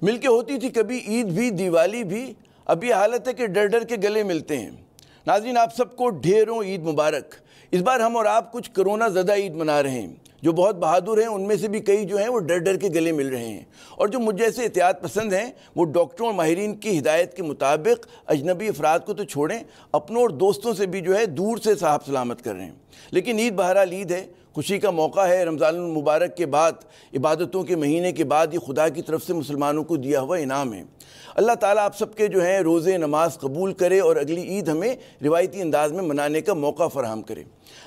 मिलके होती थी कभी ईद भी दिवाली भी, अब ये हालत है कि डर डर के गले मिलते हैं। नाज़रीन, आप सबको ढेरों ईद मुबारक। इस बार हम और आप कुछ कोरोना ज़दा ईद मना रहे हैं। जो बहुत बहादुर हैं उनमें से भी कई जो हैं वो डर डर के गले मिल रहे हैं, और जो मुझ जैसे एहतियात पसंद हैं वो डॉक्टरों और माहिरीन की हिदायत के मुताबिक अजनबी अफराद को तो छोड़ें, अपनों और दोस्तों से भी जो है दूर से साहब सलामत कर रहे हैं। लेकिन ईद बहरहाल ईद है, खुशी का मौका है। रमज़ान मुबारक के बाद, इबादतों के महीने के बाद ये खुदा की तरफ से मुसलमानों को दिया हुआ इनाम है। अल्लाह ताला आप सबके जो हैं रोज़े नमाज कबूल करे और अगली ईद हमें रिवायती अंदाज में मनाने का मौका फराहम करे।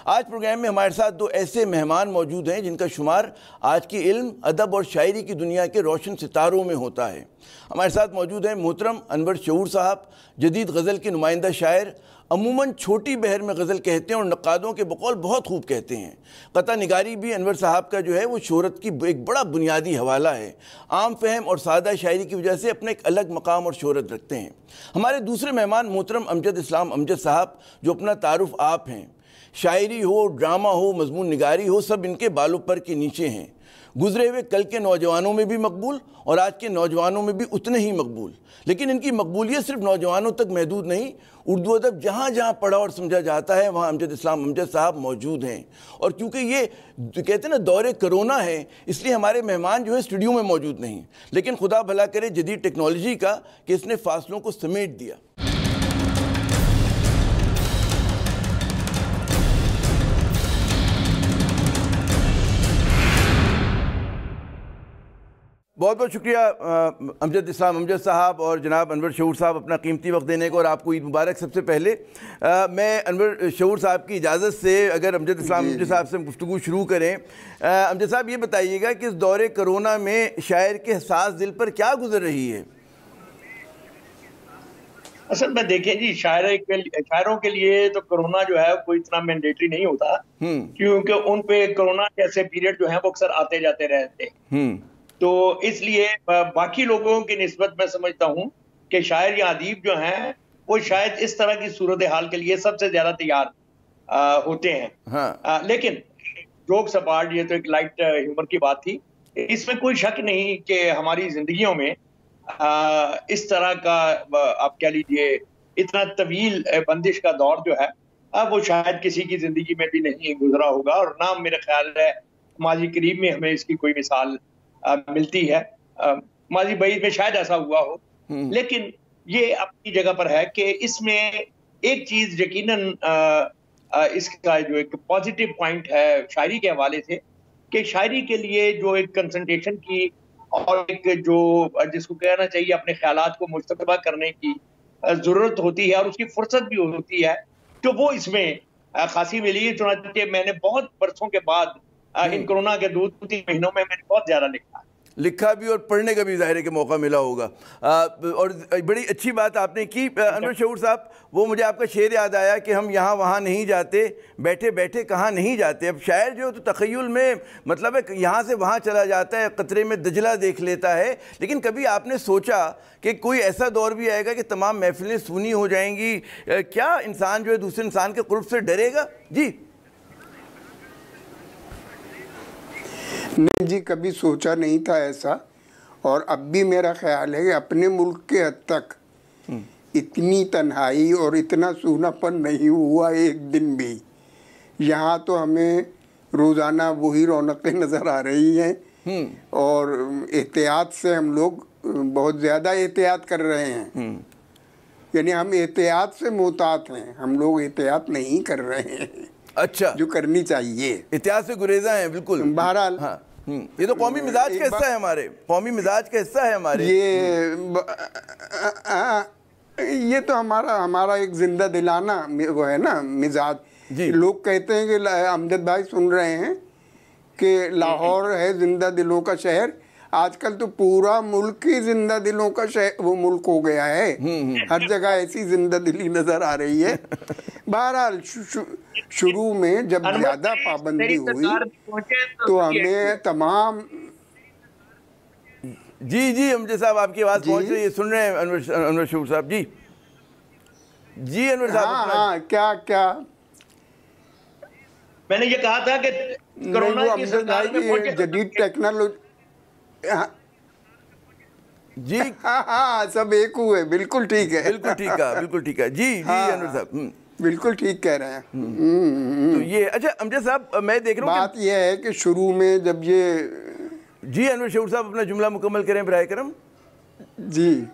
आज प्रोग्राम में हमारे साथ दो ऐसे मेहमान मौजूद हैं जिनका शुमार आज की इल्म, अदब और शायरी की दुनिया के रोशन सितारों में होता है। हमारे साथ मौजूद हैं मोहतरम अनवर शऊर साहब, जदीद गज़ल के नुमाइंदा शायर, अमूमन छोटी बहर में गज़ल कहते हैं और नक़ादों के बकौल बहुत खूब कहते हैं। क़ता निगारी भी अनवर साहब का जो है वो शोहरत की एक बड़ा बुनियादी हवाला है। आम फहम और सादा शायरी की वजह से अपना एक अलग मकाम और शोहरत रखते हैं। हमारे दूसरे मेहमान मोहतरम अमजद इस्लाम अमजद साहब, जो अपना तारुफ आप हैं। शायरी हो, ड्रामा हो, मजमून निगारी हो, सब इनके बालों पर के नीचे हैं। गुजरे हुए कल के नौजवानों में भी मकबूल और आज के नौजवानों में भी उतने ही मकबूल। लेकिन इनकी मकबूलियत सिर्फ नौजवानों तक महदूद नहीं, उर्दू अदब जहाँ जहाँ पढ़ा और समझा जाता है वहाँ अमजद इस्लाम अमजद साहब मौजूद हैं। और क्योंकि ये कहते हैं ना दौरे कोरोना है, इसलिए हमारे मेहमान जो है स्टूडियो में मौजूद नहीं। लेकिन खुदा भला करे जदीद टेक्नोलॉजी का कि इसने फासलों को समेट दिया। बहुत बहुत शुक्रिया अमजद इस्लाम अमजद साहब और जनाब अनवर शऊर साहब अपना कीमती वक्त देने को, और आपको ईद मुबारक। सबसे पहले मैं अनवर शऊर साहब की इजाज़त से अगर अमजद इस्लाम अमजद साहब से गुफ्तगू शुरू करें। अमजद साहब, ये बताइएगा कि इस दौरे कोरोना में शायर के हसास दिल पर क्या गुजर रही है? असल में देखिए जी, शायरों के लिए तो कोरोना जो है कोई इतना मैंडेटरी नहीं होता, क्योंकि उन पे कोरोना जैसे पीरियड जो है वो अक्सर आते जाते रहते हैं। तो इसलिए बाकी लोगों की निस्बत मैं समझता हूँ कि शायर या अदीब जो हैं वो शायद इस तरह की सूरत हाल के लिए सबसे ज्यादा तैयार होते हैं। हाँ। लेकिन जोक्स अपार्ट, ये तो एक लाइट ह्यूमर की बात थी। इसमें कोई शक नहीं कि हमारी जिंदगियों में इस तरह का आप कह लीजिए इतना तवील बंदिश का दौर जो है वो शायद किसी की जिंदगी में भी नहीं गुजरा होगा, और ना मेरा ख्याल है माजी करीब में हमें इसकी कोई मिसाल मिलती है। माजी बईद में शायद ऐसा हुआ हो, लेकिन ये अपनी जगह पर है कि इसमें एक चीज यकीनन इसका जो एक पॉजिटिव पॉइंट है शायरी के हवाले से, कि शायरी के लिए जो एक कंसंट्रेशन की और एक जो जिसको कहना चाहिए अपने ख्यालात को मुस्तकबा करने की जरूरत होती है और उसकी फुर्सत भी होती है, तो वो इसमें खासी मिली। चुनांचे मैंने बहुत बरसों के बाद इन कोरोना के 2-3 महीनों में मैंने बहुत ज्यादा लिखा भी और पढ़ने का भी ज़ाहिर है कि मौका मिला होगा। और बड़ी अच्छी बात आपने की अनवर शऊर साहब। वो मुझे आपका शेर याद आया कि हम यहाँ वहाँ नहीं जाते, बैठे बैठे कहाँ नहीं जाते। अब शायर जो तो तख़य्युल में मतलब है यहाँ से वहाँ चला जाता है, क़तरे में दजला देख लेता है। लेकिन कभी आपने सोचा कि कोई ऐसा दौर भी आएगा कि तमाम महफिलें सूनी हो जाएंगी? क्या इंसान जो है दूसरे इंसान के क़ुर्ब से डरेगा? जी नहीं जी, कभी सोचा नहीं था ऐसा। और अब भी मेरा ख्याल है कि अपने मुल्क के हद तक इतनी तन्हाई और इतना सूनापन नहीं हुआ एक दिन भी। यहाँ तो हमें रोज़ाना वही रौनकें नज़र आ रही हैं, और एहतियात से हम लोग बहुत ज़्यादा एहतियात कर रहे हैं। यानी हम एहतियात से मोहतात हैं, हम लोग एहतियात नहीं कर रहे हैं। अच्छा, जो करनी चाहिए। एहतियात से गुरेजा है बिल्कुल। बहरहाल हाँ, ये तो कौमी मिजाज का हिस्सा है, हमारे कौमी मिजाज का हिस्सा है हमारे। ये तो हमारा एक जिंदा दिलाना वो है ना मिजाज। लोग कहते हैं कि अमजद भाई सुन रहे हैं कि लाहौर है जिंदा दिलों का शहर। आजकल तो पूरा मुल्क ही जिंदा दिलों का शहर वो मुल्क हो गया है। हर जगह ऐसी जिंदा दिली नजर आ रही है। बहरहाल शुरू में जब ज्यादा पाबंदी हुई तो हमें तमाम जी अमजद साहब आपकी आवाज पहुंच रही है, सुन रहे हैं अनवर शऊर साहब। जी अनवर साहब। हाँ, क्या मैंने ये कहा था कि कोरोना की सरकार में जदीद टेक्नोलॉजी जी हाँ, सब एक हुए, बिल्कुल ठीक है। बिल्कुल ठीक है, बिल्कुल ठीक है जी। जी अनवर साहब, बिल्कुल ठीक कह रहे हैं। तो ये अच्छा अमजद साहब, मैं देख रहा हूँ बात यह है कि शुरू में जब ये, जी अनवर शऊर साहब अपना जुमला मुकम्मल करें बराए करम। जी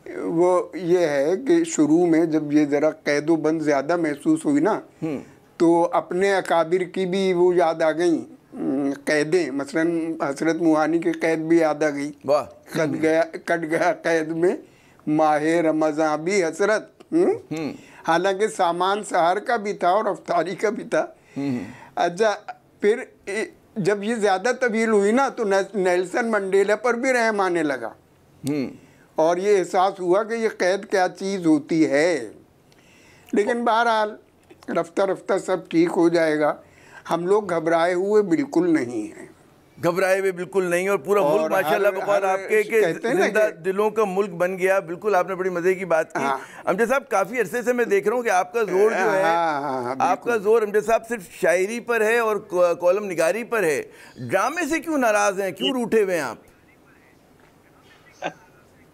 वो ये है कि शुरू में जब ये ज़रा कैदो बंद ज़्यादा महसूस हुई ना, तो अपने अकाबिर की भी वो याद आ गई कैदें, मसलन हसरत मुहानी की कैद भी याद आ गई। वाह, कट गया कैद में माहे रमज़ां भी हसरत। हालांकि सामान सहार का भी था और अफ्तारी का भी था। अच्छा, फिर जब ये ज़्यादा तवील हुई ना, तो नेल्सन मंडेला पर भी रहम आने लगा और ये एहसास हुआ कि ये कैद क्या चीज़ होती है। लेकिन बहरहाल रफ्ता रफ्ता सब ठीक हो जाएगा। हम लोग घबराए हुए बिल्कुल नहीं हैं, घबराए हुए बिल्कुल नहीं, और पूरा मुल्क माशाल्लाह बकौल आपके के जिंदा दिलों का मुल्क बन गया। बिल्कुल, आपने बड़ी मजे की बात की। अमजद साहब, काफी अरसे से मैं देख रहा हूँ कि आपका जोर जो है, आपका जोर अमजद साहब सिर्फ शायरी पर है और कॉलम निगारी पर है। ड्रामे से क्यों नाराज हैं, क्यों रूठे हुए हैं आप?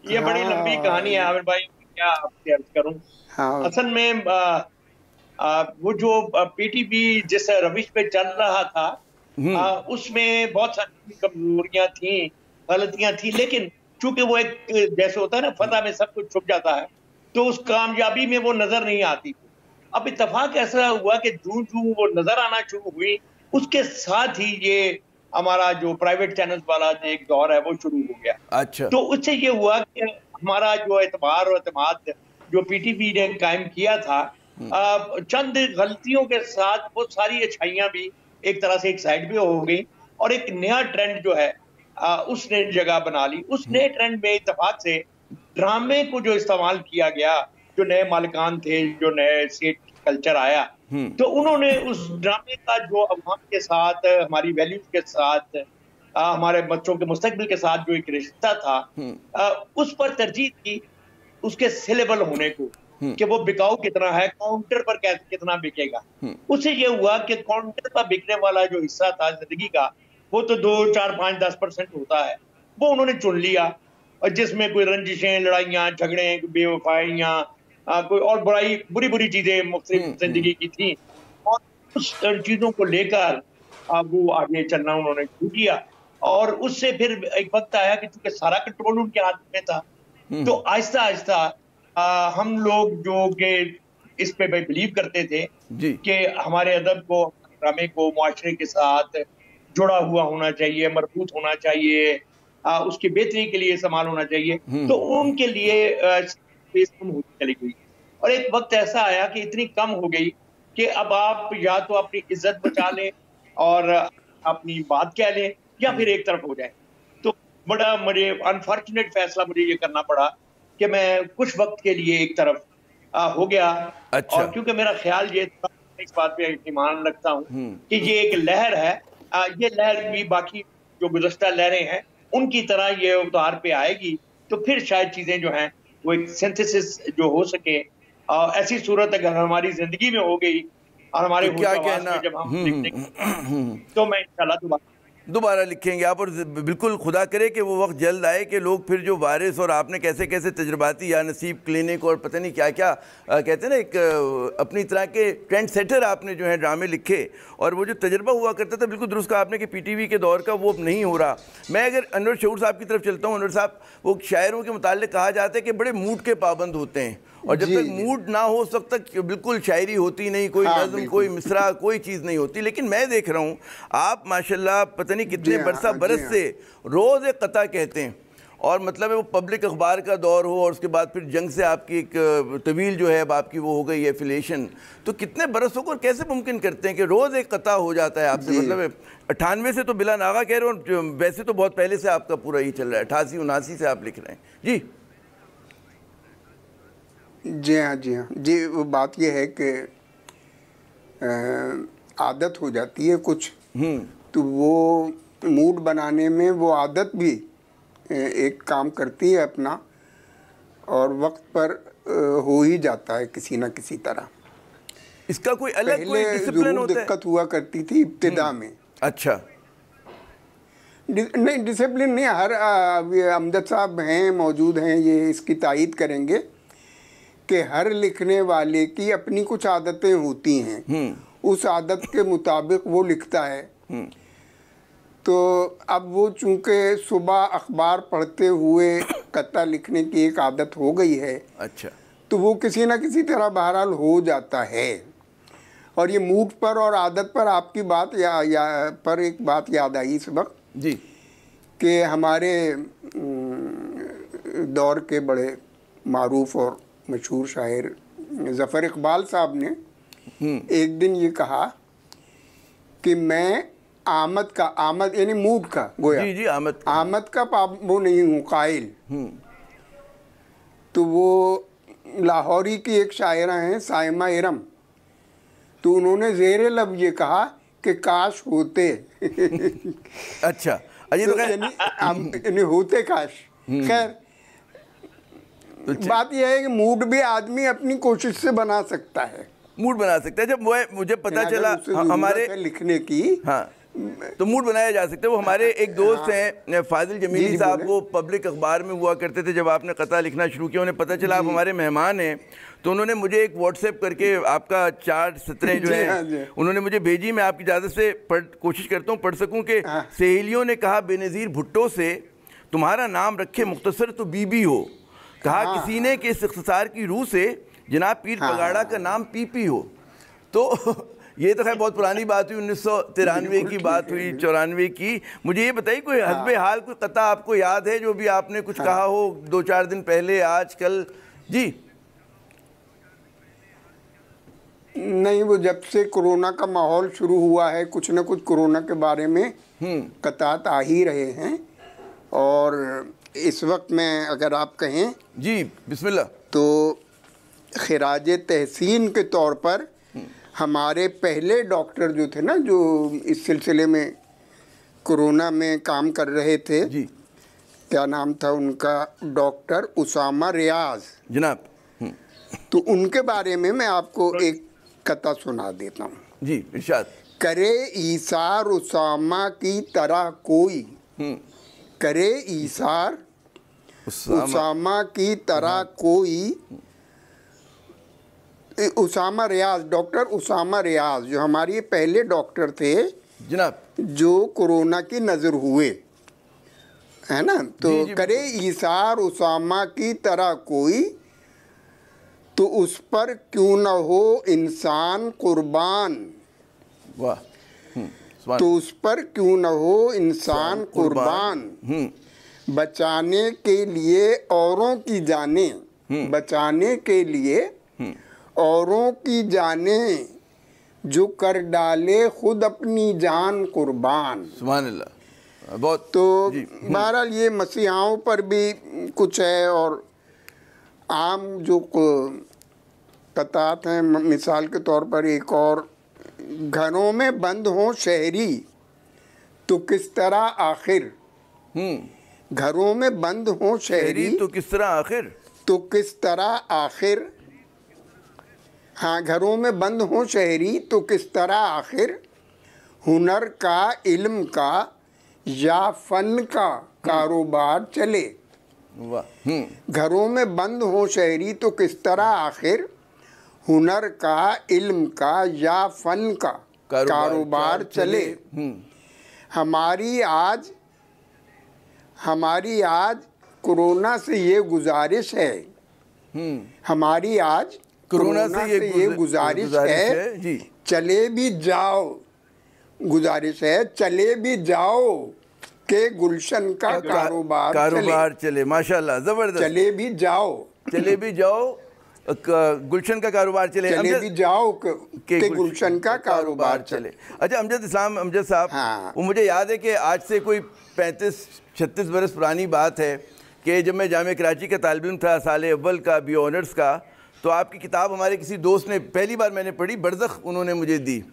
ये बड़ी लंबी कहानी है आमिर भाई, क्या आपसे अर्ज करूं। असल में वो जो पीटीपी जिस रविश पे चल रहा था, उसमें बहुत सारी कमजोरियां थी, गलतियां थी, लेकिन चूंकि वो एक जैसे होता है ना, फतह में सब कुछ छुप जाता है, तो उस कामयाबी में वो नजर नहीं आती। अब इत्तेफाक ऐसा हुआ कि जूं जूं वो नजर आना शुरू हुई, उसके साथ ही ये हमारा जो प्राइवेट चैनल्स वाला एक दौर है वो शुरू हो गया। अच्छा, तो उससे ये हुआ कि हमारा जो एतबार और एतमाद जो पीटीपी ने कायम किया था, चंद गलतियों के साथ वो सारी अच्छाइयां भी एक तरह से एक साइड पे हो गई, और एक नया ट्रेंड जो है उसने जगह बना ली। उस नए ट्रेंड में इत्तेफाक से ड्रामे को जो इस्तेमाल किया गया, जो नए मालिकान थे, जो नए सेट कल्चर आया, तो उन्होंने उस ड्रामे का जो अवाम के साथ, हमारी वैल्यूज के साथ, हमारे बच्चों के मुस्तकबिल के साथ जो एक रिश्ता था, उस पर तरजीह की, उसके सिलेबल होने को, कि वो बिकाऊ कितना है, काउंटर पर कितना बिकेगा। उससे ये हुआ कि काउंटर पर बिकने वाला जो हिस्सा था जिंदगी का, वो तो 2, 4, 5, 10% होता है, वो उन्होंने चुन लिया, और जिसमें कोई रंजिशें, लड़ाइयां, झगड़े, बेवफाइयां, कोई और बुरी बुरी चीजें मुख्तलिफ जिंदगी की थी, और उस चीजों को लेकर वो आगे चलना उन्होंने शुरू किया। और उससे फिर एक वक्त आया कि चूंकि सारा कंट्रोल उनके हाथ में था, तो आहिस्ता आहिस्ता हम लोग जो कि इस पे बिलीव करते थे कि हमारे अदब को, ड्रामे को मुआशरे के साथ जुड़ा हुआ होना चाहिए, मरबूत होना चाहिए, उसकी बेहतरी के लिए इस्तेमाल होना चाहिए, तो उनके लिए स्पेस कम होती चली गई। और एक वक्त ऐसा आया कि इतनी कम हो गई कि अब आप या तो अपनी इज्जत बचा लें और अपनी बात कह लें, या फिर एक तरफ हो जाए। तो बड़ा मुझे अनफॉर्चुनेट फैसला मुझे ये करना पड़ा कि मैं कुछ वक्त के लिए एक तरफ हो गया। अच्छा। और क्योंकि मेरा ख्याल ये था, इस बात पे ईमान रखता हूँ कि ये एक लहर है, ये लहर भी बाकी जो गुज़श्ता लहरें हैं उनकी तरह ये उतार पे आएगी, तो फिर शायद चीजें जो हैं वो एक सिंथेसिस जो हो सके। ऐसी सूरत अगर हमारी जिंदगी में हो गई और हमारे तो क्या कहना, जब हम तो मैं इंशाल्लाह दोबारा लिखेंगे आप। और बिल्कुल खुदा करे कि वो वक्त जल्द आए कि लोग फिर जो वारिस, और आपने कैसे कैसे तजर्बाती या नसीब क्लिनिक और पता नहीं क्या क्या कहते हैं ना, एक अपनी तरह के ट्रेंड सेटर आपने जो है ड्रामे लिखे, और वो जो तजर्बा हुआ करता था, बिल्कुल दुरुस्त कहा आपने कि पीटीवी के दौर का वो अब नहीं हो रहा। मैं अगर अनवर शऊर साहब की तरफ चलता हूँ, अनवर साहब, वो शायरों के मुताल्लिक कहा जाता है कि बड़े मूड के पाबंद होते हैं, और जब तक मूड ना हो उस वक्त तक बिल्कुल शायरी होती नहीं, कोई नज़्म, कोई मिसरा, कोई चीज़ नहीं होती। लेकिन मैं देख रहा हूँ आप माशाल्लाह पता नहीं कितने बरस से रोज़ एक कता कहते हैं, और मतलब है वो पब्लिक अखबार का दौर हो, और उसके बाद फिर जंग से आपकी एक तवील जो है अब आपकी वो हो गई एफिलेशन, तो कितने बरसों को कैसे मुमकिन करते हैं कि रोज़ एक कता हो जाता है आपसे? मतलब 98 से तो बिला नागा कह रहे हो, और वैसे तो बहुत पहले से आपका पूरा ही चल रहा है, 88, 79 से आप लिख रहे हैं। जी जी हाँ, जी हाँ जी। वो बात ये है कि आदत हो जाती है कुछ, तो वो मूड बनाने में वो आदत भी एक काम करती है अपना, और वक्त पर हो ही जाता है किसी ना किसी तरह। इसका कोई अलग कोई डिसिप्लिन होता है? दिक्कत हुआ करती थी इब्तिदा में। अच्छा। नहीं, डिसिप्लिन नहीं, हर अमजद साहब हैं, मौजूद हैं, ये इसकी तायीद करेंगे कि हर लिखने वाले की अपनी कुछ आदतें होती हैं, उस आदत के मुताबिक वो लिखता है। तो अब वो चूंकि सुबह अखबार पढ़ते हुए कत्ता लिखने की एक आदत हो गई है, अच्छा, तो वो किसी ना किसी तरह बहरहाल हो जाता है। और ये मूड पर और आदत पर आपकी बात पर एक बात याद आई इस वक्त जी, कि हमारे दौर के बड़े मारूफ और मशहूर शायर ज़फ़र इकबाल साहब ने एक दिन ये कहा कि मैं आमद यानी मूड का, गोया जी जी, आमद का वो नहीं हूँ कायल। तो वो लाहौरी की एक शायरा हैं साइमा इरम, तो उन्होंने ज़ेरे लब ये कहा कि काश होते। अच्छा, अजी तो यानी होते काश। खैर, बात यह है कि मूड भी आदमी अपनी कोशिश से बना सकता है, मूड बना सकता है। जब मुझे पता चला हमारे लिखने की, हाँ, तो मूड बनाया जा सकता है। वो हमारे एक दोस्त हैं फाजिल जमीली साहब, वो पब्लिक अखबार में हुआ करते थे। जब आपने कथा लिखना शुरू किया, उन्हें पता चला आप हमारे मेहमान हैं, तो उन्होंने मुझे एक व्हाट्सएप करके आपका 4 सतरें जो है उन्होंने मुझे भेजी। मैं आपकी इजाज़त से कोशिश करता हूँ पढ़ सकूँ कि सहेलियों ने कहा बेनज़ीर भुट्टो से तुम्हारा नाम रखे मुख्तसर तो बीबी हो, कहा किसी ने कि इस इख्तिसार की रूह से जनाब पीर पगाड़ा का नाम पीपी हो। तो ये तो खैर बहुत पुरानी बात हुई, 1993 की बात हुई, 94 की। मुझे ये बताइए कोई हस्बे हाल कोई कथा आपको याद है जो भी आपने कुछ कहा हो 2-4 दिन पहले, आज, कल? जी नहीं, वो जब से कोरोना का माहौल शुरू हुआ है, कुछ न कुछ कोरोना के बारे में कतात आ ही रहे हैं। और इस वक्त में अगर आप कहें जी बिस्मिल्लाह, तो खिराज तहसीन के तौर पर हमारे पहले डॉक्टर जो थे ना, जो इस सिलसिले में कोरोना में काम कर रहे थे जी, क्या नाम था उनका, डॉक्टर उसामा रियाज जनाब। तो उनके बारे में मैं आपको एक कथा सुना देता हूँ। जी इरशाद। करे ईसार उसामा की तरह कोई, करे ईसार उसामा की तरह कोई। उसामा रियाज, डॉक्टर उसामा रियाज जो हमारे पहले डॉक्टर थे जनाब, जो कोरोना की नज़र हुए, है ना। तो जी, जी, करे ईसार उसामा की तरह कोई, तो उस पर क्यों न हो इंसान कुर्बान। वाह। तो उस पर क्यों न हो इंसान कुर्बान, बचाने के लिए औरों की जाने, बचाने के लिए औरों की जाने, जो कर डाले खुद अपनी जान कुर्बान। सुभान अल्लाह। बहुत। तो बहरहाल ये मसीहाओं पर भी कुछ है, और आम जो कतात हैं, मिसाल के तौर पर एक और, घरों में बंद हों शहरी तो किस तरह आखिर, घरों में बंद हों शहरी तो किस तरह आखिर, तो किस तरह आखिर। हाँ, घरों में बंद हों शहरी तो किस तरह आखिर, हुनर का, इल्म का या फन का कारोबार चले। घरों में बंद हो शहरी तो किस तरह आखिर, हुनर का, इल्म का या फन का कारोबार चले। हमारी आज कोरोना से ये गुजारिश है, हमारी आज कोरोना से ये गुजारिश है जी, चले भी जाओ, गुजारिश है चले भी जाओ के गुलशन का कारोबार चले। माशाल्लाह, जबरदस्त। चले भी जाओ गुलशन का कारोबार चले, चले भी जाओ के गुलशन का कारोबार चले। अच्छा, अमजद साहब, हाँ। वो मुझे याद है कि आज से कोई 35-36 बरस पुरानी बात है कि जब मैं जामिया कराची का तालिब इल्म था, साल अव्वल का, बी ऑनर्स का, तो आपकी किताब हमारे किसी दोस्त ने पहली बार मैंने पढ़ी, बरज़ख उन्होंने मुझे दी,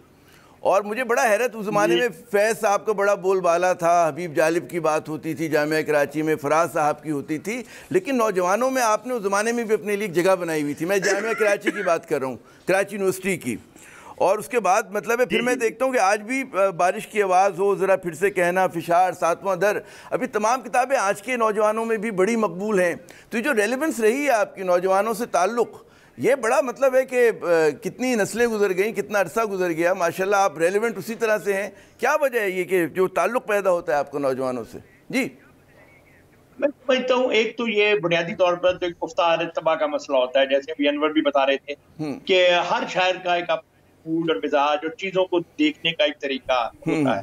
और मुझे बड़ा हैरत, उस ज़माने में फैज़ साहब का बड़ा बोलबाला था, हबीब जालिब की बात होती थी जामिया कराची में, फराज साहब की होती थी, लेकिन नौजवानों में आपने उस ज़माने में भी अपने लिए एक जगह बनाई हुई थी। मैं जामिया कराची की बात कर रहा हूँ, कराची यूनिवर्सिटी की। और उसके बाद मतलब है फिर मैं देखता हूँ कि आज भी बारिश की आवाज़ हो, ज़रा फिर से कहना, फिशार, सातवां दर, अभी तमाम किताबें आज के नौजवानों में भी बड़ी मकबूल हैं। तो ये जो रेलेवेंस रही है आपकी नौजवानों से ताल्लुक़, ये बड़ा मतलब है कि कितनी नस्लें गुजर गई, कितना अरसा गुजर गया, माशाल्लाह आप रेलेवेंट उसी तरह से हैं। क्या वजह है ये कि जो ताल्लुक़ पैदा होता है आपको नौजवानों से? जी मैं समझता हूँ एक तो ये बुनियादी तौर पर तो एक पुख्ता इत्तबा का मसला होता है, जैसे अभी अनवर भी बता रहे थे कि हर शायर का एक फूड और मिजाज और चीजों को देखने का एक तरीका होता है।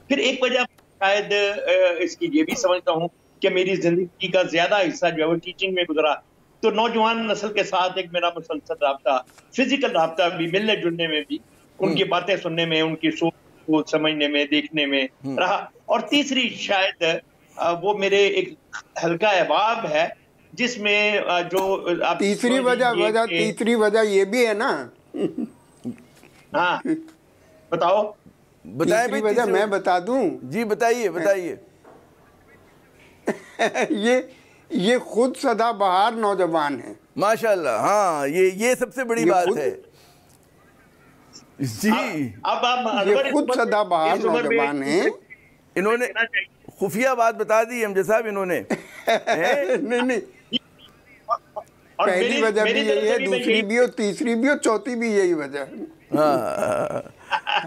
फिर एक वजह शायद इसकी ये भी समझता हूँ कि मेरी जिंदगी का ज्यादा हिस्सा जो है वो टीचिंग में गुजरा, तो नौजवान नस्ल के साथ एक मेरा मुसलसल राब्ता, फिजिकल राब्ता भी, मिलने जुलने में भी, उनकी बातें सुनने में, उनकी सोच को समझने में, देखने में रहा। और तीसरी शायद वो मेरे एक हल्का अहबाब है जिसमें जो आप तीसरी वजह ये भी है ना। हाँ बताओ। बताएं तीसरी वजह मैं बता दूं? जी बताइए बताइए। ये खुद सदाबहार नौजवान है माशाल्लाह। हाँ ये सबसे बड़ी बात है जी। अब आप ये खुद सदाबहार नौजवान है। इन्होंने खुफिया बात बता दी हमजा साहब इन्होंने। नहीं पहली वजह भी यही है, दूसरी भी हो, तीसरी भी हो, चौथी भी यही वजह।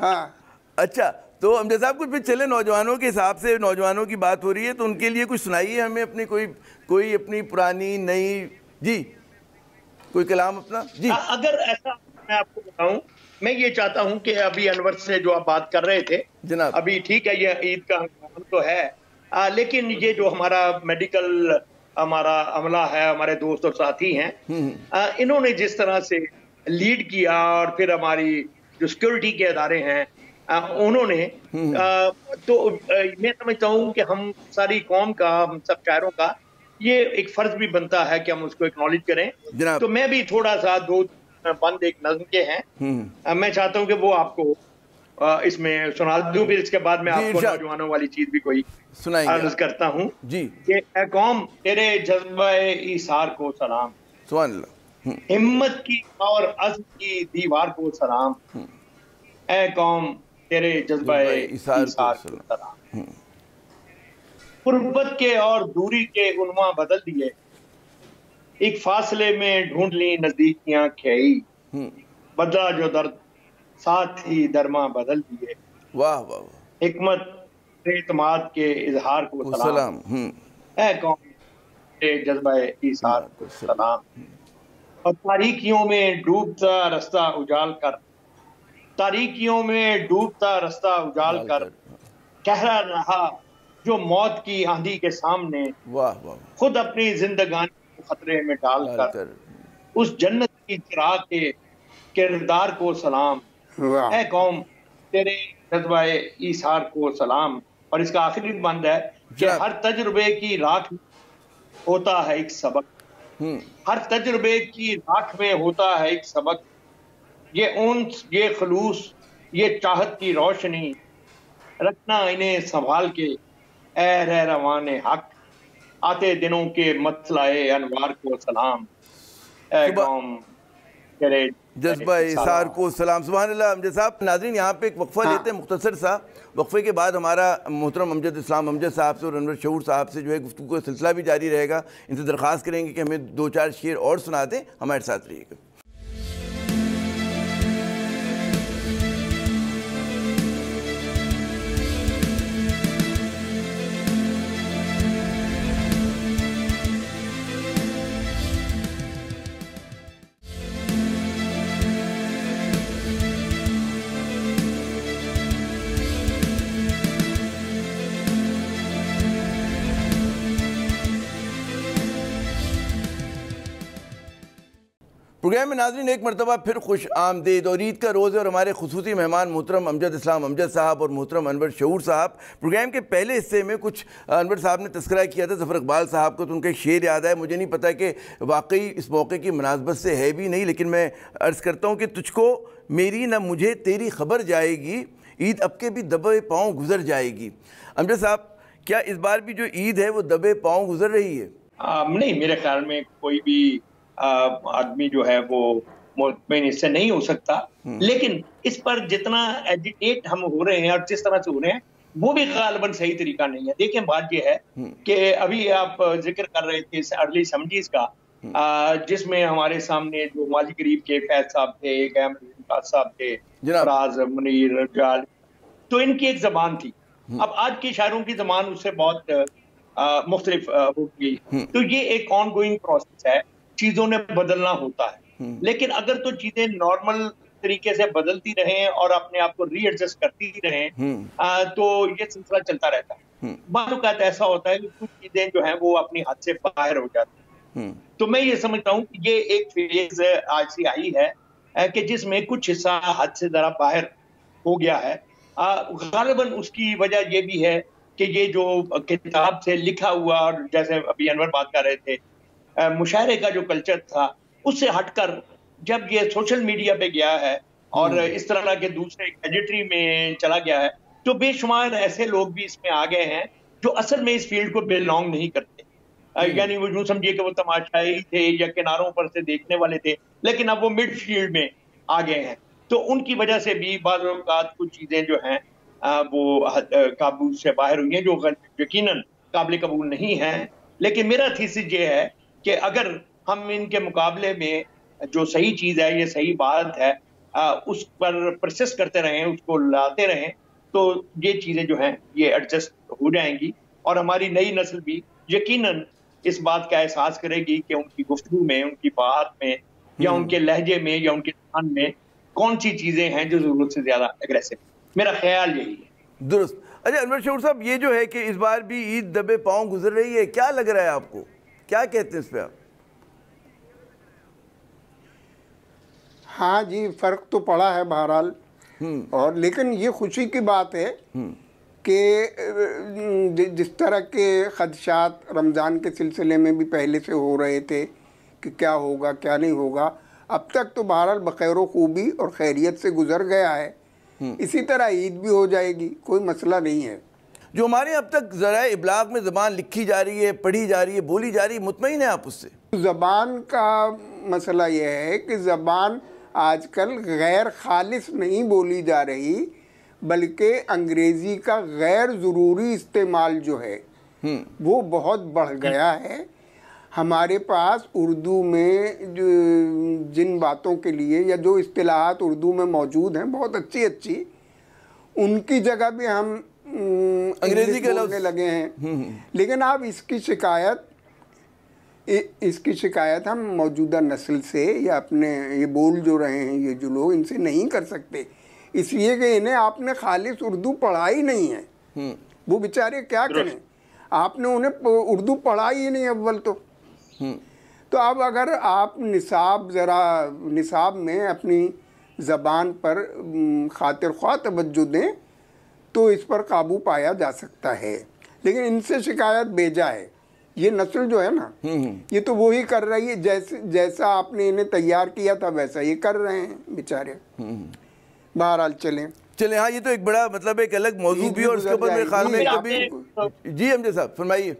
हाँ अच्छा, तो हमजा साहब कुछ फिर चले नौजवानों के हिसाब से, नौजवानों की बात हो रही है तो उनके लिए कुछ सुनाइए हमें अपनी कोई अपनी पुरानी नई जी कोई कलाम अपना जी। अगर ऐसा मैं आपको बताऊं, मैं ये चाहता हूं कि अभी अनवर से जो आप बात कर रहे थे जनाब, अभी ठीक है ये ईद का तो है, लेकिन ये जो हमारा मेडिकल हमारा अमला है, हमारे दोस्त और साथी हैं, इन्होंने जिस तरह से लीड किया और फिर हमारी जो सिक्योरिटी के अदारे हैं उन्होंने तो मैं समझता हूँ कि हम सारी कौम का, हम सब शायरों का ये एक फर्ज भी बनता है कि हम उसको एक्नॉलेज करें। तो मैं भी थोड़ा सा दो बंद एक नज़्म के हैं, मैं चाहता हूँ कि वो आपको इसमें सुना दूं, फिर इसके बाद मैं आपको नौजवानों वाली चीज भी कोई अर्ज करता हूँ जी। कि कौम तेरे जज्बे ईसार को सलाम, सुभान अल्लाह, हिम्मत की और अज़्म की दीवार को सलाम, ए कौम तेरे जज्बे ईसार को सलाम। गुर्बत के और दूरी के उन्वा बदल दिए, एक फासले में ढूंढ ली नजदीकियां खेई, बदला जो दर्द साथ ही दरमा बदल दिए। वाह वाह वाह। हिकमत एतमाद के इजहार को सलाम, ऐ कौम के जज्बे ईसार को सलाम। और तारीकियों में डूबता रास्ता उजाल कर, तारीकियों में डूबता रास्ता उजाल कर, कह रहा जो मौत की आंधी के सामने, वाह वाह, खुद अपनी जिंदगानी को खतरे में डालकर, उस जन्नत की चिराग के किरदार को सलाम, ऐ कौम तेरे जज्बाए ईसार को सलाम। और इसका आखिरी बंद है कि हर तजुर्बे की राख होता है एक सबक, हर तजुर्बे की राख में होता है एक सबक, ये उन्स, ये खलूस, ये चाहत की रोशनी, रखना इन्हें संभाल के ऐ रहवाने हक, आते दिनों के मसलाए अनवार को सलाम, ऐ कौम तेरे जज्बा इसार को सलाम। सुभान अल्लाह। अमजद साहब, नाज़रीन यहाँ पे एक वक्फ़ा लेते हैं मुख्तसर सा, वक्फ़े के बाद हमारा मोहतरम अमजद इस्लाम अमजद साहब से और अनवर शऊर साहब से जो है गुफ्तगू का सिलसिला भी जारी रहेगा। इनसे दरख्वास्त करेंगे कि हमें 2-4 शेर और सुना दें, हमारे साथ रहिएगा। प्रोग्राम में नाज़रीन एक मरतबा फिर खुश आमदीद। और ईद का रोज़ है और हमारे खुसूसी मेहमान मोहतरम अमजद इस्लाम अमजद साहब और मोहतरम अनवर शऊर साहब। प्रोग्राम के पहले हिस्से में कुछ अनवर साहब ने तस्करा किया था ज़फ़र इक़बाल साहब को, तो उनका एक शेर याद आया। मुझे नहीं पता कि वाकई इस मौके की मुनासबत से है भी नहीं, लेकिन मैं अर्ज़ करता हूँ कि तुझको मेरी न मुझे तेरी खबर जाएगी, ईद अब के भी दबे पाँव गुजर जाएगी। अमजद साहब, क्या इस बार भी जो ईद है वो दबे पाँव गुजर रही है? नहीं, मेरे ख्याल में कोई भी आदमी जो है वो मुतमईन इससे नहीं हो सकता। लेकिन इस पर जितना एजिटेट हम हो रहे हैं और जिस तरह से हो रहे हैं, वो भी गालिबन सही तरीका नहीं है। देखिए, बात ये है कि अभी आप जिक्र कर रहे थे अर्ली 70s का, जिसमें हमारे सामने जो माजी करीब के फैज साहब थे, साहब थे, फराज, मुनीर, जाल, तो इनकी एक जबान थी। अब आज के शायरों की जबान उससे बहुत मुख्तलिफ हो गई। तो ये एक ऑन गोइंग प्रोसेस है, चीजों ने बदलना होता है। लेकिन अगर तो चीजें नॉर्मल तरीके से बदलती रहें और अपने आप को रीएडजस्ट करती रहें, तो ये सिलसिला चलता रहता है। बात ऐसा होता है कि कुछ चीजें जो हैं वो अपनी हद से बाहर हो जाती हैं। तो मैं ये समझता हूँ कि ये एक फेज आज से आई है कि जिसमें कुछ हिस्सा हद से जरा बाहर हो गया है। गालिबन उसकी वजह ये भी है कि ये जो किताब से लिखा हुआ, और जैसे अभी अनवर बात कर रहे थे, मुशायरे का जो कल्चर था उससे हटकर जब ये सोशल मीडिया पे गया है और इस तरह के दूसरे गैजेटरी में चला गया है, तो बेशुमार ऐसे लोग भी इसमें आ गए हैं जो असल में इस फील्ड को बिलोंग नहीं करते। यानी वो यूं समझिए कि वो तमाशाई थे या किनारों पर से देखने वाले थे, लेकिन अब वो मिड फील्ड में आ गए हैं। तो उनकी वजह से भी बाज़ औक़ात कुछ चीजें जो हैं वो काबू से बाहर हुई हैं, जो यकीनन काबिल कबूल नहीं है। लेकिन मेरा थीसिस ये है कि अगर हम इनके मुकाबले में जो सही चीज है, ये सही बात है, उस पर परसिस्ट करते रहें, उसको लाते रहें, तो ये चीजें जो हैं ये एडजस्ट हो जाएंगी और हमारी नई नस्ल भी यकीनन इस बात का एहसास करेगी कि उनकी गुफ्तगू में, उनकी बात में, या उनके लहजे में, या उनके ध्यान में कौन सी चीजें हैं जो जरूरत से ज्यादा एग्रेसिव। मेरा ख्याल यही है। दुरुस्त। अच्छा अनवर शऊर साहब, ये जो है कि इस बार भी ईद दबे पांव गुजर रही है, क्या लग रहा है आपको, क्या कहते हैं इस पे आप? हाँ जी, फ़र्क तो पड़ा है बहरहाल, और लेकिन ये खुशी की बात है कि जिस तरह के खदशात रमज़ान के सिलसिले में भी पहले से हो रहे थे कि क्या होगा क्या नहीं होगा, अब तक तो बहरहाल बखैर खूबी और खैरियत से गुजर गया है। इसी तरह ईद भी हो जाएगी, कोई मसला नहीं है। जो हमारे अब तक ज़राए इब्लाग में ज़बान लिखी जा रही है, पढ़ी जा रही है, बोली जा रही है, मुतमईन है आप उससे? ज़बान का मसला यह है कि ज़बान आजकल गैर खालिस नहीं बोली जा रही, बल्कि अंग्रेज़ी का गैर ज़रूरी इस्तेमाल जो है वो बहुत बढ़ गया है। हमारे पास उर्दू में जो जिन बातों के लिए या जो इस्तिलाहात उर्दू में मौजूद हैं बहुत अच्छी अच्छी, उनकी जगह भी हम अंग्रेज़ी के बोलने लगे हैं। लेकिन आप इसकी शिकायत हम मौजूदा नस्ल से या अपने ये बोल जो रहे हैं ये जो लोग, इनसे नहीं कर सकते, इसलिए कि इन्हें आपने खालिस उर्दू पढ़ाई नहीं है। वो बेचारे क्या करें, आपने उन्हें उर्दू पढ़ाई ही नहीं अव्वल तो अब अगर आप निसाब में अपनी ज़बान पर खातिर ख्वाह तवज्जो दें तो इस पर काबू पाया जा सकता है। लेकिन इनसे शिकायत बेजा है। ये नस्ल जो है ना, ये तो वही कर रही है जैसा आपने इन्हें तैयार किया था वैसा ये कर रहे हैं बेचारे। बहरहाल चलें। हाँ, ये तो एक बड़ा मतलब एक अलग मौजू भी, और उसके ऊपर मेरे ख्याल में कभी जी अमजद साहब फरमाइए।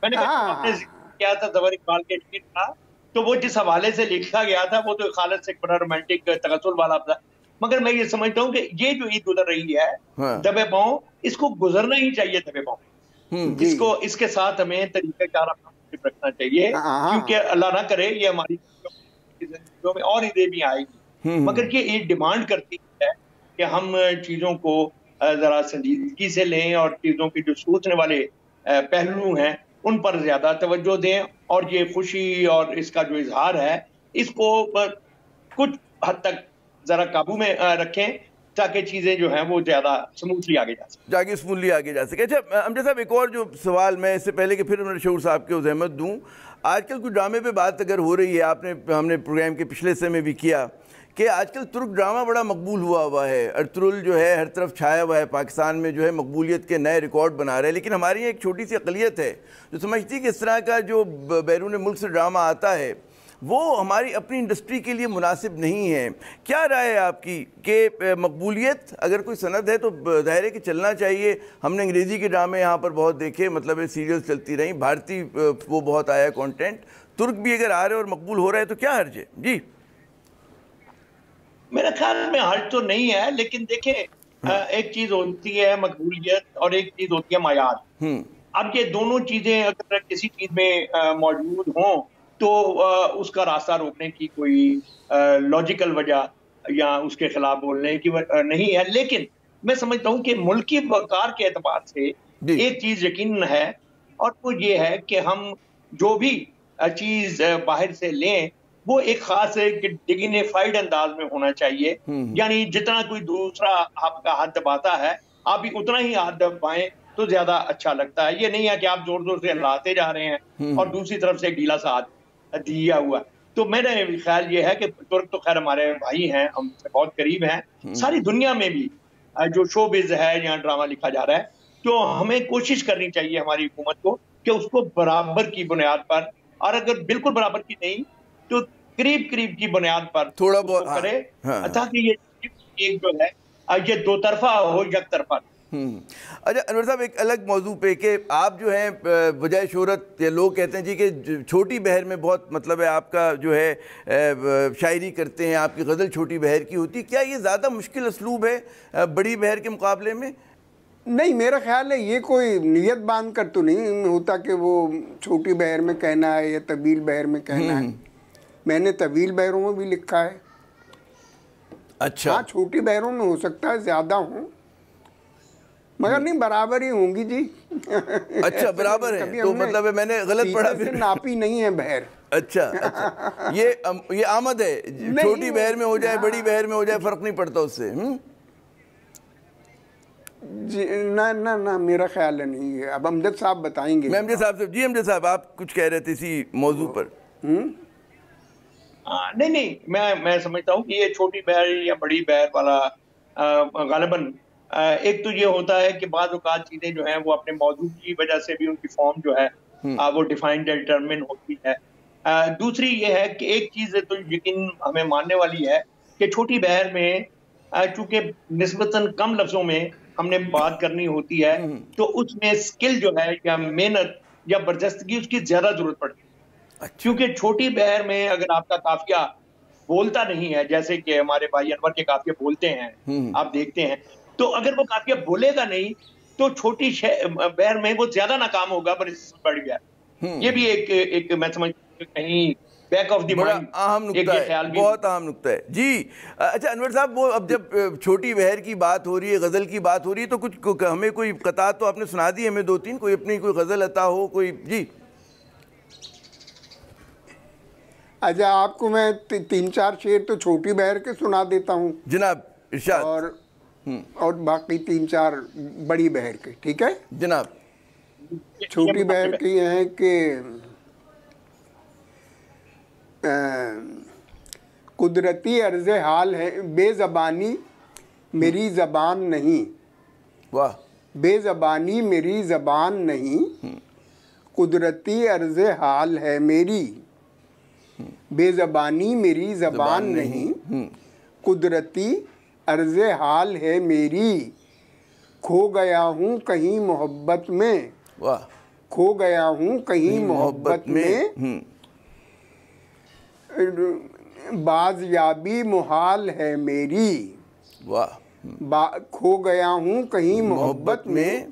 मैंने क्या था ज़फ़र इकबाल के ट्वीट था, तो वो जिस हवाले से लिखा गया था वो तो खालिद से बड़ा रोमांटिक तगसुल वाला था, मगर मैं ये समझता हूँ कि ये जो ईद गुजर रही है दबे पाँव, इसको गुजरना ही चाहिए दबे पाँव। इसको इसके साथ हमें तरीक़ाकार रखना चाहिए, क्योंकि अल्लाह ना करे ये हमारी जिंदगियों में और ईदें भी आएगी, मगर ये ईद डिमांड करती है कि हम चीज़ों को ज़रा संजीदगी से लें और चीज़ों के जो सोचने वाले पहलू हैं उन पर ज्यादा तवज्जो दें, और ये खुशी और इसका जो इजहार है इसको कुछ हद तक जरा काबू में रखें ताकि चीजें जो हैं वो ज्यादा स्मूथली आगे जा सके। अच्छा अमजद साहब, एक और जो सवाल मैं इससे पहले कि फिर अमर शऊर साहब के ज़हमत दूं, आजकल कुछ ड्रामे पे बात अगर हो रही है, हमने प्रोग्राम के पिछले हिस्से में भी किया कि आजकल तुर्क ड्रामा बड़ा मकबूल हुआ है। अर्तुगरुल जो है हर तरफ छाया हुआ है, पाकिस्तान में जो है मकबूलियत के नए रिकॉर्ड बना रहे हैं। लेकिन हमारी एक छोटी सी अक़लियत है जो समझती है कि इस तरह का जो बैरून मुल्क से ड्रामा आता है वो हमारी अपनी इंडस्ट्री के लिए मुनासिब नहीं है। क्या राय है आपकी कि मकबूलियत अगर कोई सनद है तो ज़ाहिर है कि चलना चाहिए? हमने अंग्रेज़ी के ड्रामे यहाँ पर बहुत देखे, मतलब सीरियल्स चलती रहीं, भारतीय वो बहुत आया कंटेंट, तुर्क भी अगर आ रहे और मकबूल हो रहा है तो क्या हर्ज है? जी मेरे ख्याल में हर्ज तो नहीं है, लेकिन देखें एक चीज होती है मकबूलियत और एक चीज होती है मायार। अब ये दोनों चीजें अगर किसी चीज में मौजूद हों तो उसका रास्ता रोकने की कोई लॉजिकल वजह या उसके खिलाफ बोलने की नहीं है। लेकिन मैं समझता हूँ कि मुल्की वकार के एतबार से जी एक चीज यकीन है, और वो ये है कि हम जो भी चीज बाहर से लें वो एक खास एक डिग्निफाइड अंदाज में होना चाहिए। यानी जितना कोई दूसरा आपका हाथ दबाता है आप भी उतना ही हाथ दबाएं तो ज्यादा अच्छा लगता है। ये नहीं है कि आप जोर जोर से हिलाते जा रहे हैं और दूसरी तरफ से ढीला सा हाथ दिया हुआ। तो मेरा ख्याल ये है कि तुर्क तो खैर हमारे भाई हैं, हमसे बहुत करीब हैं। सारी दुनिया में भी जो शोबिज है, यहाँ ड्रामा लिखा जा रहा है, तो हमें कोशिश करनी चाहिए हमारी हुकूमत को कि उसको बराबर की बुनियाद पर, और अगर बिल्कुल बराबर की नहीं तो करीब करीब की बुनियाद पर थोड़ा बहुत करे, हाँ। ताकि ये एक जो है ये दो तरफा हो, एक तरफा। अच्छा अनवर साहब, एक अलग मौजू पे कि आप जो है बजाय शोहरत, या लोग कहते हैं जी कि छोटी बहर में बहुत मतलब है, आपका जो है शायरी करते हैं, आपकी गज़ल छोटी बहर की होती है, क्या ये ज़्यादा मुश्किल असलूब है बड़ी बहर के मुकाबले में? नहीं, मेरा ख्याल है ये कोई नियत बांध कर तो नहीं होता कि वो छोटी बहर में कहना है या तवील बहर में कहना है। मैंने तवील बहरों में भी लिखा है। अच्छा हाँ, छोटी बहरों में हो सकता है ज़्यादा हो, मगर नहीं बराबर ही होंगी जी। अच्छा बराबर है, तो मतलब है मैंने गलत पढ़ा फिर, नापी नहीं है बहर। अच्छा अच्छा, ये आमद है, छोटी बहर में हो जाए बड़ी बहर में हो जाए फर्क नहीं पड़ता उससे। जी ना ना ना, मेरा ख्याल नहीं है। अब अमजद साहब बताएंगे। मैं अमजद साहब से, जी अमजद साहब आप कुछ कह रहे थे इसी मौजू पर। नहीं, मैं समझता हूँ कि ये छोटी बहर या बड़ी बहर वाला गालिबन एक तो ये होता है कि बाज़ औक़ात चीजें जो हैं वो अपने मौजू की वजह से भी उनकी फॉर्म जो है वो डिफाइंड डिटरमिन होती है। दूसरी ये है कि एक चीज तो यकीन हमें मानने वाली है कि छोटी बहर में चूंकि निस्बतन कम लफ्जों में हमने बात करनी होती है, तो उसमें स्किल जो है या मेहनत या बर्जस्तगी उसकी ज्यादा जरूरत पड़ती है। क्योंकि छोटी बहर में अगर आपका काफिया बोलता नहीं है, जैसे कि हमारे भाई अनवर के काफिया बोलते हैं, आप देखते हैं, तो अगर वो काफिया बोलेगा नहीं तो छोटी बहर में वो ज्यादा नाकाम होगा बड़ी बहर। ये भी एक मैं समझ कहीं बैक ऑफ द माइंड अहम नुक्ता है, बहुत अहम नुक्ता है जी। अच्छा अनवर साहब, वो अब जब छोटी बहर की बात हो रही है, गज़ल की बात हो रही है, तो कुछ हमें कोई कता तो आपने सुना दी हमें, दो तीन कोई अपनी कोई गज़ल अता हो कोई जी। अच्छा, आपको मैं 3-4 शेर तो छोटी बहर के सुना देता हूँ जनाब, इरशाद। और बाकी 3-4 बड़ी बहर के, ठीक है जनाब। छोटी बहर की है कि कुदरती अर्ज़ हाल है बेज़बानी मेरी ज़बान नहीं। वाह। बेज़बानी मेरी ज़बान नहीं, कुदरती अर्ज़ हाल है मेरी। बेज़बानी मेरी ज़बान नहीं, कुदरती अर्ज़ हाल है मेरी। खो गया हूँ कहीं मोहब्बत में। वाह। खो गया हूँ कहीं मोहब्बत में, बाज़याबी मुहाल है मेरी। वाह। खो गया हूँ कहीं मोहब्बत में,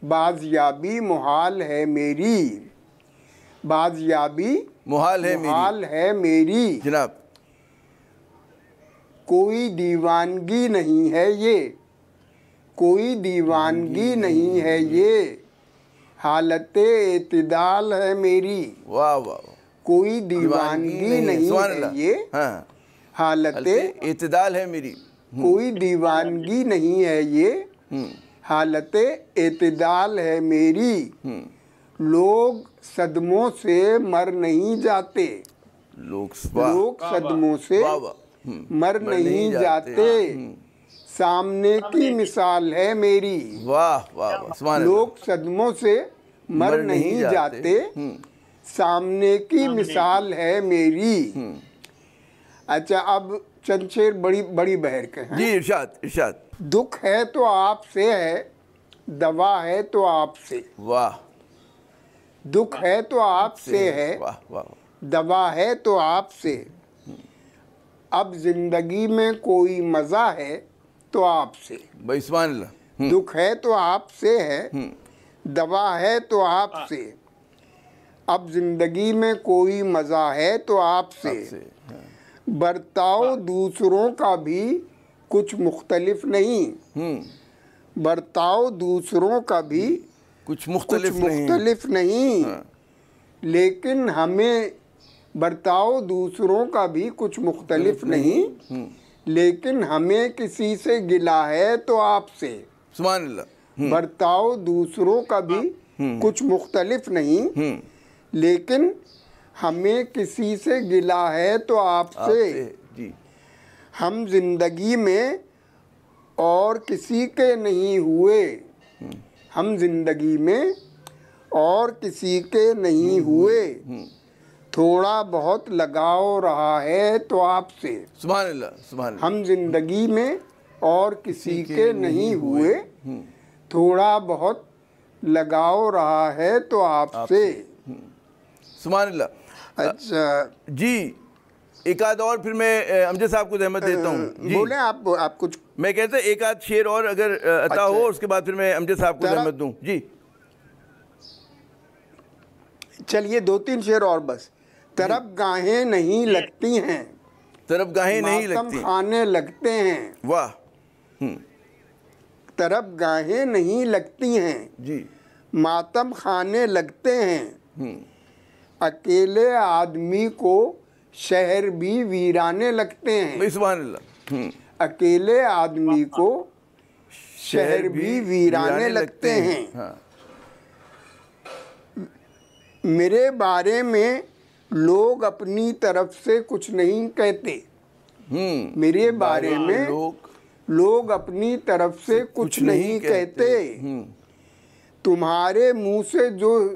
बाज़याबी मुहाल है मेरी। बाज़याबी मुहाल है मेरी जनाब। कोई दीवानगी नहीं है ये, कोई दीवानगी नहीं है ये, हालत एतदाल है मेरी। वाह वाह। कोई दीवानगी नहीं है ये, हाँ, हालत एतदाल है मेरी। कोई दीवानगी नहीं है ये, हालत एतदाल है मेरी। लोग सदमों से मर नहीं जाते। लोग सदमों से मर नहीं जाते, सामने की मिसाल है मेरी। वाह वाह। लोग सदमों से मर नहीं जाते, सामने की मिसाल है मेरी। अच्छा, अब चंद शेर बड़ी बड़ी बहर के हैं। जी इरशाद इरशाद। दुख है तो आपसे है, दवा है तो आपसे। वाह। दुख है तो आपसे है, वाह वाह। दवा है तो आपसे। अब जिंदगी में कोई मज़ा है तो आपसे, भाई सुभान अल्लाह। दुख है तो आपसे है, दवा है तो आपसे। अब जिंदगी में कोई मज़ा है तो आपसे, बर्ताव दूसरों का भी कुछ मुख्तलिफ नहीं, बर्ताव दूसरों का भी कुछ मुख्तलिफ नहीं। लेकिन हमें बर्ताव दूसरों का भी कुछ मुख्तलिफ नहीं, लेकिन हमें किसी से गिला है तो आपसे। सुभान अल्लाह। बर्ताव दूसरों का भी कुछ मुख्तलिफ नहीं, लेकिन हमें किसी से गिला है तो आपसे। जी। हम जिंदगी में और किसी के नहीं हुए, हम जिंदगी में और किसी के नहीं हुए, थोड़ा बहुत लगाव रहा है तो आपसे। सुभान अल्लाह, सुभान अल्लाह। हम जिंदगी में और किसी के नहीं हुए, थोड़ा बहुत लगाव रहा है तो आपसे। सुभान अल्लाह। अच्छा जी, एक आध और फिर मैं अमजद साहब को रहमत देता हूँ। बोले आप कुछ। मैं कहता एक आध शेर और अगर अता हो, उसके बाद फिर मैं अमजद साहब को रहमत दूँ। जी चलिए 2-3 शेर और बस। तरफ गाहें नहीं लगती हैं, तरफ गाहें नहीं मातम लगती, खाने लगते हैं। वाह। तरफ गाहें नहीं लगती हैं, जी। मातम खाने लगते हैं। अकेले आदमी को शहर भी वीराने लगते हैं। भाई सुभान अल्लाह। अकेले आदमी को शहर भी वीराने लगते हैं। हाँ। मेरे बारे में लोग अपनी तरफ से कुछ नहीं कहते, मेरे बारे में लोग अपनी तरफ से कुछ नहीं कहते। तुम्हारे मुंह से जो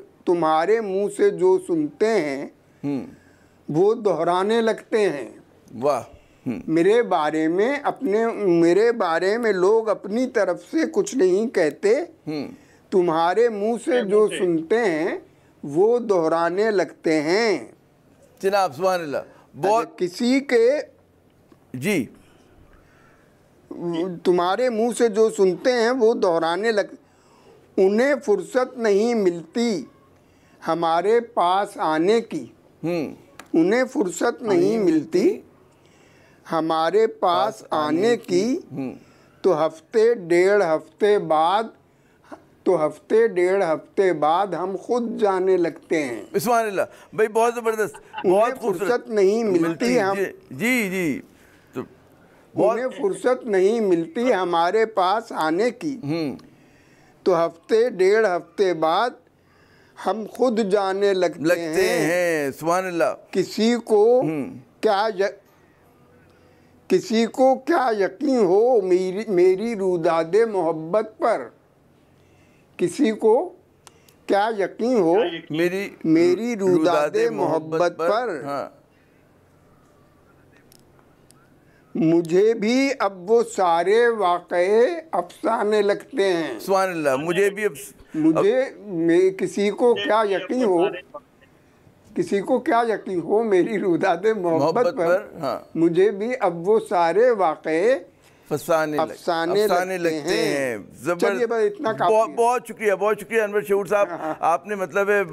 सुनते हैं वो दोहराने लगते हैं। वाह। मेरे बारे में लोग अपनी तरफ से कुछ नहीं कहते, तुम्हारे मुंह से जो सुनते हैं वो दोहराने लगते हैं। जनाब सुभान अल्लाह। बहुत किसी के जी, तुम्हारे मुंह से जो सुनते हैं वो दोहराने लग, उन्हें फुर्सत नहीं मिलती हमारे पास आने की, उन्हें फुर्सत नहीं मिलती हमारे पास आने की। तो हफ्ते डेढ़ हफ्ते बाद हम खुद जाने लगते हैं। सुभान अल्लाह। भाई बहुत ज़बरदस्त, बहुत फुर्सत नहीं मिलती हम। जी तो उन्हें फुर्सत नहीं मिलती हमारे पास आने की, तो हफ्ते डेढ़ हफ्ते बाद हम खुद जाने लगते हैं। सुभान अल्लाह। किसी को क्या यकीन हो मेरी रुदादे मोहब्बत पर, किसी को क्या यकीन हो मेरी रुदादे मोहब्बत पर। हाँ। मुझे भी अब वो सारे वाक़े अफसाने लगते हैं। सुभान अल्लाह। किसी को क्या यकीन हो मेरी रुदादे मोहब्बत पर। हाँ। मुझे भी अब वो सारे वाक़े अफसाने लगते हैं। चलिए बस इतना काफी। बहुत शुक्रिया अनवर शऊर साहब। आपने मतलब है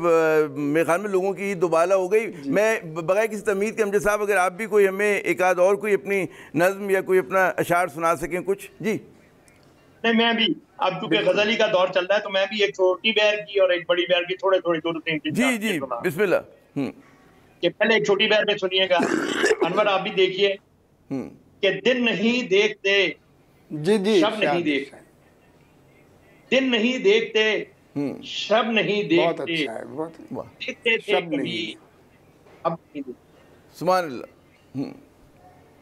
मेरे ख्याल में लोगों की दोबाला हो गई। मैं बगैर किसी तमीद के अमजद साहब अगर आप भी कोई हमें एक आध और कोई अपनी नज़्म या कोई अपना अशार सुना सकें कुछ। जी नहीं, मैं भी अब चूंकि गजली का दौर चल रहा है तो मैं भी एक छोटी बैर की और एक बड़ी बैर की थोड़े 2-3 जी बिस्मिल्लाह। कि पहले एक छोटी बैर में सुनिएगा। अनवर आप भी देखिए कि दिन नहीं देखते शब नहीं देखते, दिन नहीं देखते शब नहीं देखते, देखते थे कभी अब नहीं देखते। सुभान अल्लाह।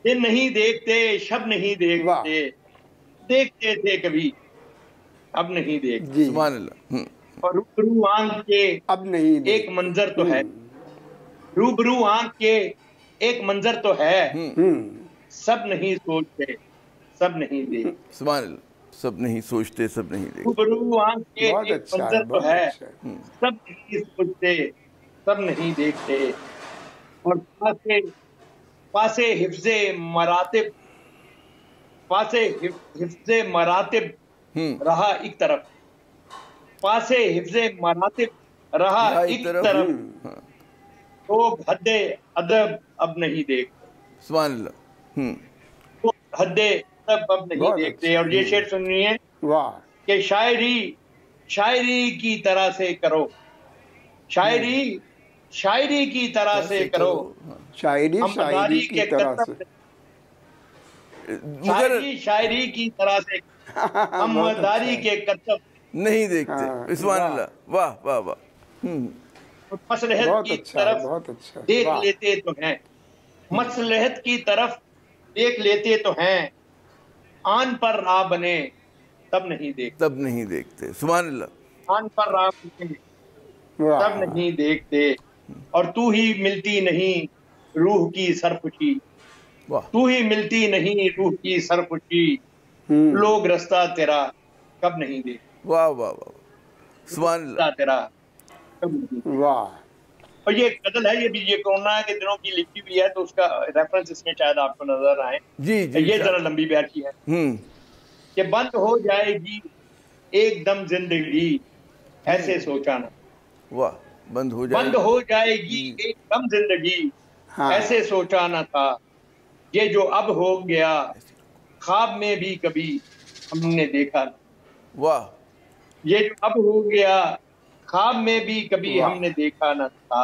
दिन नहीं देखते शब नहीं देखते, देखते थे कभी अब नहीं देखते। सुभान अल्लाह। और रूबरू आंख के अब नहीं एक मंजर तो है, रूबरू आंख के एक मंजर तो है, सब नहीं सोचते सब नहीं देखते। सुभान अल्लाह। सब नहीं सोचते सब नहीं देखते। रूबरू आंख के एक मंजर तो है, सब नहीं सोचते सब नहीं देखते। पासे हिफ्ज़े मरातिब, पासे हिफ्ज़े मरातिब रहा एक तरफ, पासे हिफ्ज़े मरातिब रहा एक तरफ, तो हद्दे अदब अब नहीं देखते, सुभान अल्लाह। तो हद्दे अदब अब नहीं देखते। और ये शेर सुनिए, वाह, कि शायरी शायरी की तरह से करो, शायरी शायरी की तरह से करो, शायरी हम शायरी की तरह से, शायरी शायरी की तरह से हमदारी के कर्तव्य नहीं देखते। सुभान अल्लाह, वाह वाह वाह। मसलहत की तरफ बहुत अच्छा, देख लेते तो हैं, मसलहत की तरफ देख लेते तो हैं, आन पर राह बने तब नहीं देखते, तब नहीं देखते। सुभान अल्लाह। आन पर राह बने तब नहीं देखते। और तू ही मिलती नहीं रूह की सरखुशी, वाह, तू ही मिलती नहीं रूह की सरखुशी, लोग रास्ता तेरा कब नहीं देखते, वाह वाह वाह, सुभान अल्लाह, रास्ता तेरा कब नहीं देखते। वाह। और ये गजल है, ये भी ये कोरोना के दिनों की लिखी हुई है, तो उसका रेफरेंस इसमें शायद आपको नजर आए। जी जी, ये जरा लंबी बैठ की है कि बंद हो जाएगी एकदम जिंदगी, ऐसे सोचा ना, वाह, बंद हो जाएगी एकदम जिंदगी, ऐसे सोचा ना था, ये जो अब हो गया ख्वाब में भी कभी हमने देखा ना, वाह, ये जो अब हो गया ख्वाब में भी कभी हमने देखा न था।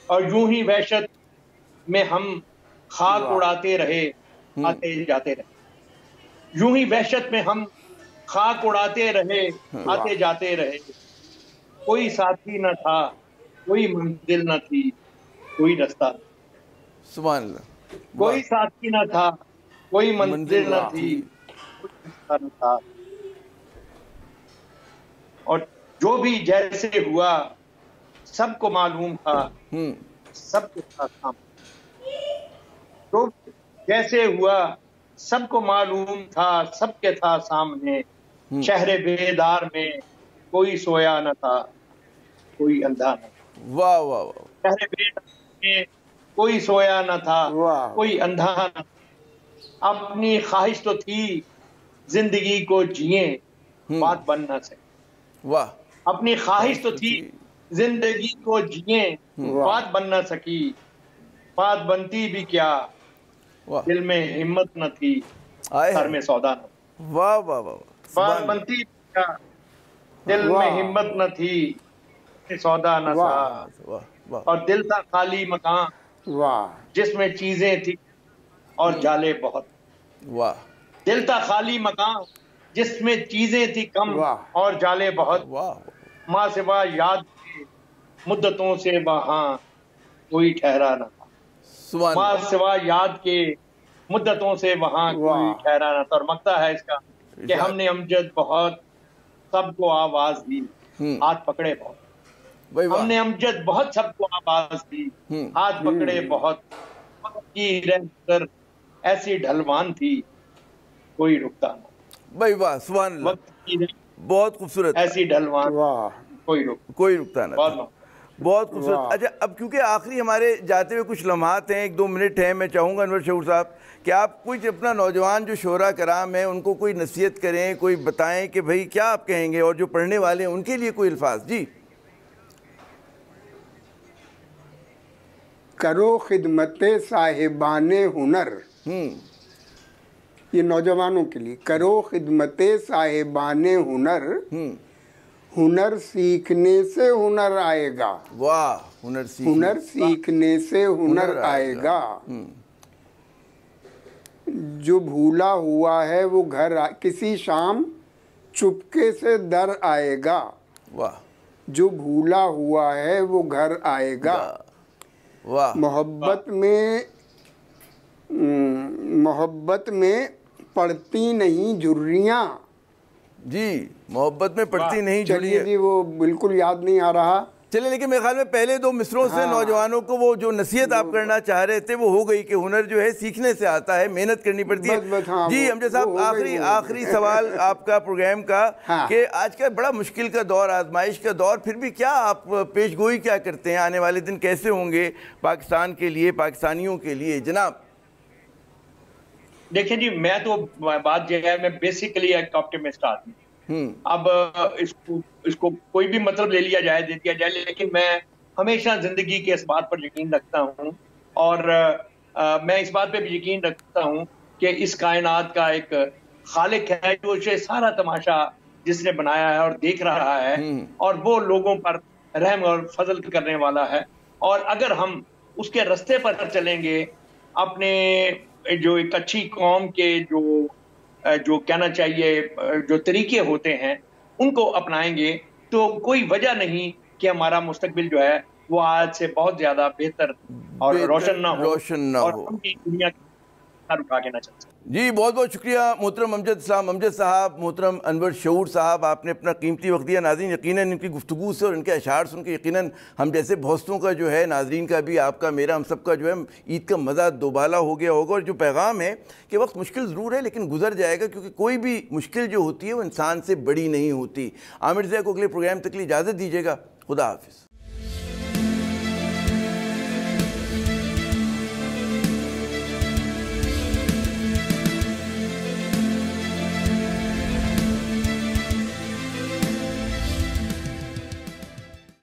और यूं ही वहशत में हम खाक उड़ाते रहे, आते जाते रहे, यूं ही वहशत में हम खाक उड़ाते रहे, आते जाते रहे, कोई साथी न था, कोई मंजिल न थी, कोई रास्ता, सुभान अल्लाह, कोई साथी न था, कोई मंजिल न थी, कोई रास्ता न था। और जो भी जैसे हुआ सबको मालूम था, सबके था सामने, जो जैसे हुआ सबको मालूम था, सबके था सामने, शहरे बेदार में कोई सोया न था, कोई अंधा न था। वाह वाह वाह, शहरे बेदार में कोई सोया न था, कोई अंधा न था। अपनी ख्वाहिश तो थी जिंदगी को जिए, बात बन न सके, वाह, अपनी ख्वाहिश तो थी जिंदगी को जिए, बात बन न सकी, बात बनती भी क्या, दिल में हिम्मत न थी, सर में सौदा न। वाह वाह वाह, बात बनती भी क्या, दिल में हिम्मत न थी, सौदा न था। और दिल था खाली मकान, जिसमें चीजें थी और जाले बहुत। वाह, दिल था खाली मकान जिसमें चीजें थी कम और जाले बहुत। माँ सिवा याद के मुद्दतों से वहां कोई ठहरा न था, माँ सिवा याद के मुद्दतों से वहां कोई ठहरा न था। और मकता है इसका कि हमने अमजद बहुत सबको आवाज दी, हाथ पकड़े बहुत, हमने अमजद बहुत सबको आवाज दी, हाथ पकड़े बहुत, की रहकर ऐसी ढलवान थी कोई रुकता ना। भाई वाह, सुभान अल्लाह, बहुत खूबसूरत, ऐसी ढलवान कोई रुकता ना, बहुत खूबसूरत। अच्छा, अब क्योंकि आखिरी हमारे जाते हुए कुछ लम्हात हैं, 1-2 मिनट हैं, मैं चाहूँगा अनवर शहूर साहब कि आप कुछ अपना नौजवान जो शोरा कराम है उनको कोई नसीहत करें, कोई बताएं कि भाई क्या आप कहेंगे, और जो पढ़ने वाले हैं उनके लिए कोई अल्फाज। जी, करो खिदमते साहिबाने हुनर, ये नौजवानों के लिए, करो खिदमते साहिबाने हुनर, हुनर सीखने से हुनर आएगा। वाह, हुनर सीखने से हुनर आएगा। जो भूला हुआ है वो घर किसी शाम चुपके से दर आएगा। वाह, जो भूला हुआ है वो घर आएगा। वाह, मोहब्बत में पड़ती नहीं झुर्रियाँ। जी, मोहब्बत में पड़ती नहीं झुर्रियाँ। चलिए जी, वो बिल्कुल याद नहीं आ रहा, चलिए, लेकिन मेरे ख्याल में पहले 2 मिसरों से नौजवानों को वो जो नसीहत आप करना चाह रहे थे वो हो गई कि हुनर जो है सीखने से आता है, मेहनत करनी पड़ती है। जी अमजद साहब, आखिरी सवाल आपका प्रोग्राम का कि आज का बड़ा मुश्किल का दौर, आजमाइश का दौर, फिर भी क्या आप पेशगोई क्या करते हैं, आने वाले दिन कैसे होंगे पाकिस्तान के लिए, पाकिस्तानियों के लिए जनाब? देखिए जी, मैं तो बात जो है, मैं बेसिकली एक ऑप्टिमिस्ट आदमी। अब इसको कोई भी मतलब ले लिया जाए, दे दिया जाए, लेकिन मैं हमेशा जिंदगी के इस बात पर यकीन रखता हूँ, और मैं इस बात पे भी यकीन रखता हूँ कि इस कायनात का एक खालिक है जो इसे सारा तमाशा जिसने बनाया है और देख रहा है, और वो लोगों पर रहम और फजल करने वाला है। और अगर हम उसके रास्ते पर चलेंगे, अपने जो एक अच्छी कौम के जो कहना चाहिए जो तरीके होते हैं उनको अपनाएंगे, तो कोई वजह नहीं कि हमारा मुस्तकबिल जो है वो आज से बहुत ज्यादा बेहतर और रोशन ना हो, और हम भी दुनिया सर उठा के ना चल सकें। जी बहुत बहुत शुक्रिया मोहतरम अमजद साहब, मोहतरम अनवर शऊर साहब, आपने अपना कीमती वक्त दिया। नाज़रीन, यकीनन इनकी गुफ्तगू से और इनके अशार सुन के यकीनन हम जैसे बहुतों का जो है, नाज़रीन का भी, आपका, मेरा, हम सब का जो है ईद का मज़ा दोबाला हो गया होगा। और जो पैगाम है कि वक्त मुश्किल ज़रूर है लेकिन गुजर जाएगा, क्योंकि कोई भी मुश्किल जो होती है वो इंसान से बड़ी नहीं होती। आमिर ज़ैद को अगले प्रोग्राम तक के लिए इजाज़त दीजिएगा। खुदा हाफिज़।